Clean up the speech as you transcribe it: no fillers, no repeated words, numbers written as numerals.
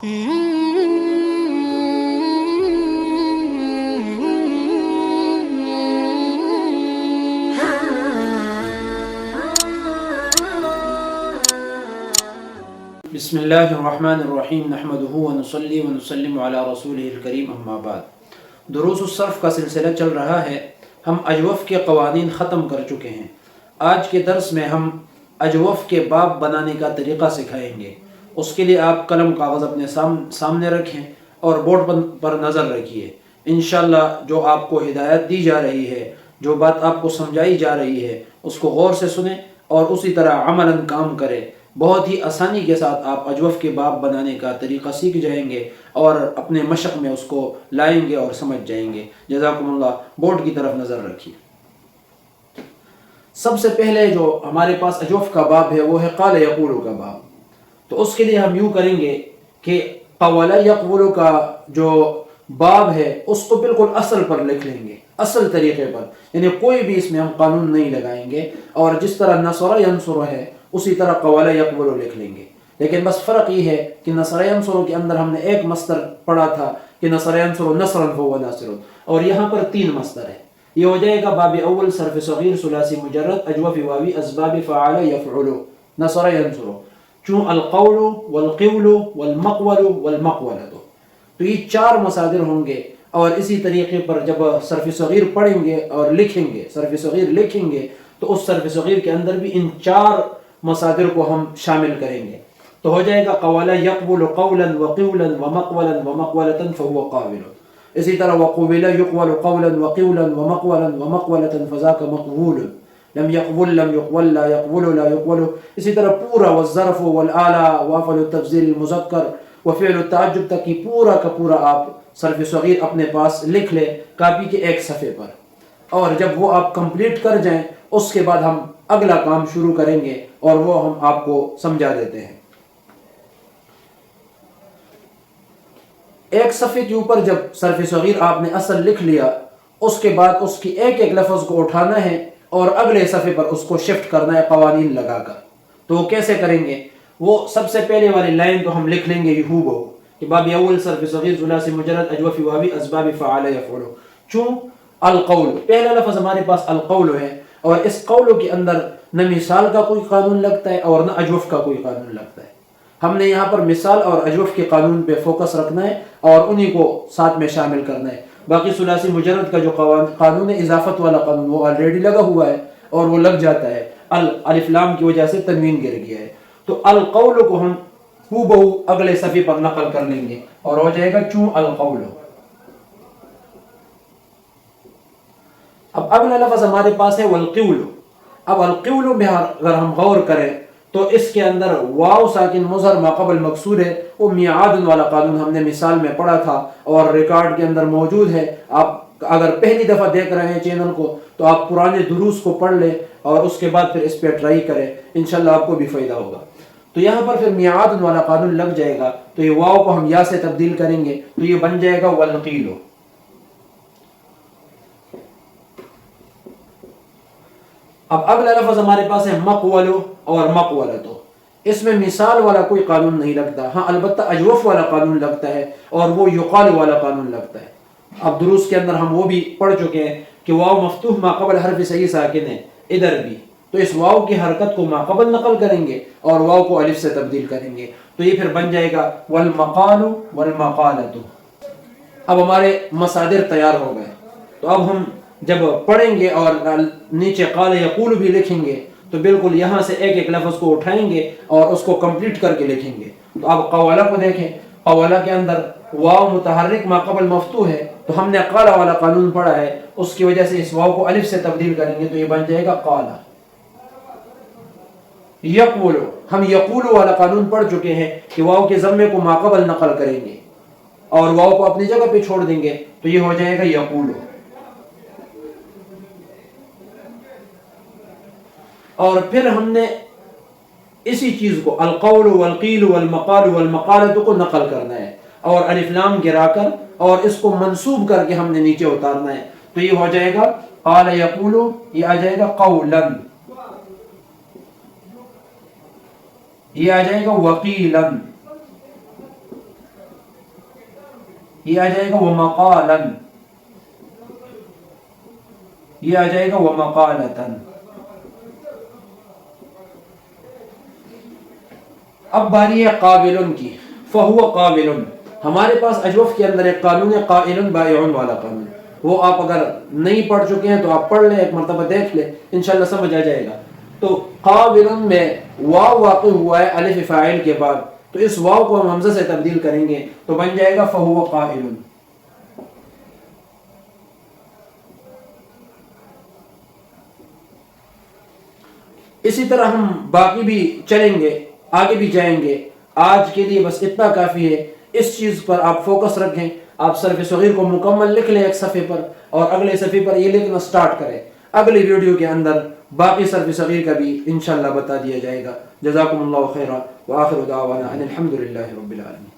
بسم اللہ الرحمن الرحیم نحمدہ ونصلی ونسلم علی رسولہ الکریم اما بعد۔ دروس الصرف کا سلسلہ چل رہا ہے۔ ہم اجوف کے قوانین ختم کر چکے ہیں۔ آج کے درس میں ہم اجوف کے باب بنانے کا طریقہ سکھائیں گے۔ اس کے لیے آپ قلم کاغذ اپنے سامنے رکھیں اور بورڈ پر نظر رکھیے۔ انشاءاللہ جو آپ کو ہدایت دی جا رہی ہے، جو بات آپ کو سمجھائی جا رہی ہے، اس کو غور سے سنیں اور اسی طرح عملاً کام کریں۔ بہت ہی آسانی کے ساتھ آپ اجوف کے باب بنانے کا طریقہ سیکھ جائیں گے اور اپنے مشق میں اس کو لائیں گے اور سمجھ جائیں گے۔ جزاکم اللہ۔ بورڈ کی طرف نظر رکھیے۔ سب سے پہلے جو ہمارے پاس اجوف کا باب ہے وہ ہے قال یقول کا باب۔ تو اس کے لیے ہم یوں کریں گے کہ قال یقول کا جو باب ہے اس کو بالکل اصل پر لکھ لیں گے، اصل طریقے پر، یعنی کوئی بھی اس میں ہم قانون نہیں لگائیں گے، اور جس طرح نصر ینصر ہے اسی طرح قال یقول لکھ لیں گے۔ لیکن بس فرق یہ ہے کہ نصر ینصر کے اندر ہم نے ایک مصدر پڑھا تھا کہ نصر ینصر نصرا فهو ناصر، اور یہاں پر 3 مصدر ہے۔ یہ ہو جائے گا باب اول صرف صغیر ثلاثی مجرد اجوف واوی اسباب فعل یفعل نصر ینصر، چون القول والقول والمقول والمقولۃ، تو یہ 4 مصادر ہوں گے۔ اور اسی طریقے پر جب صرف صغیر پڑھیں گے اور لکھیں گے، صرف صغیر لکھیں گے، تو اس صرف صغیر کے اندر بھی ان 4 مصادر کو ہم شامل کریں گے۔ تو ہو جائے گا قول یقبل قولا وقولا ومقولا ومقولۃ فهو قابل۔ اسی طرح وقبل يقبل قولا وقولا ومقولا ومقولۃ فذاك مقبول، لم يقبل لم يقبل لا يقبل لا يقبل۔ اسی طرح پورا والظرف والآلہ وافعل التفضیل المذکر وفعل التعجب تک کی پورا کا پورا آپ صرف صغیر اپنے پاس لکھ لیں کاپی کے ایک صفحے پر، اور جب وہ آپ کمپلیٹ کر جائیں اس کے بعد ہم اگلا کام شروع کریں گے اور وہ ہم آپ کو سمجھا دیتے ہیں۔ ایک صفحے کے اوپر جب صرف صغیر آپ نے اصل لکھ لیا، اس کے بعد اس کی ایک ایک لفظ کو اٹھانا ہے اور اگلے صفحے پر اس کو شفٹ کرنا ہے قوانین لگا کر۔ تو وہ کیسے کریں گے؟ وہ سب سے پہلے والی لائن کو ہم لکھ لیں گے یہ ہو کہ باب اول صرف صغیر ثلاثی مجرد اجوف واوی اسباب فعل یفعل، چون القول پہلا لفظ ہمارے پاس القول ہے، اور اس قول کے اندر نہ مثال کا کوئی قانون لگتا ہے اور نہ اجوف کا کوئی قانون لگتا ہے۔ ہم نے یہاں پر مثال اور اجوف کے قانون پہ فوکس رکھنا ہے اور انہی کو ساتھ میں شامل کرنا ہے۔ باقی ثلاثی مجرد کا جو قانون ہے اضافت والا قانون وہ آلریڈی لگا ہوا ہے اور وہ لگ جاتا ہے، الف لام کی وجہ سے تنوین گر گیا ہے۔ تو القول کو ہم ہو بہو اگلے صفحے پر نقل کر لیں گے اور ہو جائے گا چون القول۔ اب اگلا لفظ ہمارے پاس ہے والقول۔ اب القول میں اگر ہم غور کریں تو اس کے اندر واو ساکن مظہر ما قبل مکسور ہے، وہ میعاد والا قانون ہم نے مثال میں پڑھا تھا اور ریکارڈ کے اندر موجود ہے۔ آپ اگر پہلی دفعہ دیکھ رہے ہیں چینل کو تو آپ پرانے دروس کو پڑھ لیں اور اس کے بعد پھر اس پہ ٹرائی کریں، انشاءاللہ آپ کو بھی فائدہ ہوگا۔ تو یہاں پر پھر میعاد والا قانون لگ جائے گا، تو یہ واو کو ہم یا سے تبدیل کریں گے تو یہ بن جائے گا والقیل۔ اب اگلا لفظ ہمارے پاس ہے مقول اور مقولۃ۔ اس میں مثال والا کوئی قانون نہیں لگتا، ہاں البتہ اجوف والا قانون لگتا ہے اور وہ یقال والا قانون لگتا ہے۔ اب دروس کے اندر ہم وہ بھی پڑھ چکے ہیں کہ واو مفتوح ما قبل حرف صحیح ساکن ہے، ادھر بھی تو اس واو کی حرکت کو ما قبل نقل کریں گے اور واو کو الف سے تبدیل کریں گے، تو یہ پھر بن جائے گا والمقال والمقالۃ۔ اب ہمارے مصادر تیار ہو گئے، تو اب ہم جب پڑھیں گے اور نیچے قال یقول بھی لکھیں گے تو بالکل یہاں سے ایک ایک لفظ کو اٹھائیں گے اور اس کو کمپلیٹ کر کے لکھیں گے۔ تو اب قوالہ کو دیکھیں، قوالہ کے اندر واو متحرک ما قبل مفتوح ہے، تو ہم نے قال والا قانون پڑھا ہے، اس کی وجہ سے اس واو کو الف سے تبدیل کریں گے تو یہ بن جائے گا قال۔ یقول، ہم یقول والا قانون پڑھ چکے ہیں کہ واو کے ضمے کو ما قبل نقل کریں گے اور واو کو اپنی جگہ پہ چھوڑ دیں گے تو یہ ہو جائے گا یقول۔ اور پھر ہم نے اسی چیز کو القول والقیل والمقال والمقالۃ کو نقل کرنا ہے اور الف لام گرا کر اور اس کو منصوب کر کے ہم نے نیچے اتارنا ہے، تو یہ ہو جائے گا قال یقول، یہ آ جائے گا قولا، یہ آ جائے گا وقیلا، یہ آ جائے گا ومقالاً، یہ آ جائے گا ومقالتاً۔ اب باری ہے قابل کی، فہو قابل، ہمارے پاس اجوف کے اندر ایک قانون ہے قائل بائع والا قانون، وہ آپ اگر نہیں پڑھ چکے ہیں تو آپ پڑھ لیں، ایک مرتبہ دیکھ لیں، انشاءاللہ سمجھ آ جائے گا۔ تو قابل میں واو واقع ہوا ہے الف فاعل کے بعد، تو اس واو کو ہم حمزہ سے تبدیل کریں گے تو بن جائے گا فہو قائل۔ اسی طرح ہم باقی بھی چلیں گے، آگے بھی جائیں گے، آج کے لیے بس اتنا کافی ہے۔ اس چیز پر آپ فوکس رکھیں، آپ صرف صغیر کو مکمل لکھ لیں ایک صفحے پر، اور اگلے صفحے پر یہ لکھنا سٹارٹ کریں۔ اگلی ویڈیو کے اندر باقی صرف صغیر کا بھی انشاءاللہ بتا دیا جائے گا۔ جزاکم اللہ خیرا، وآخر دعوانا ان الحمد للہ رب العالمین۔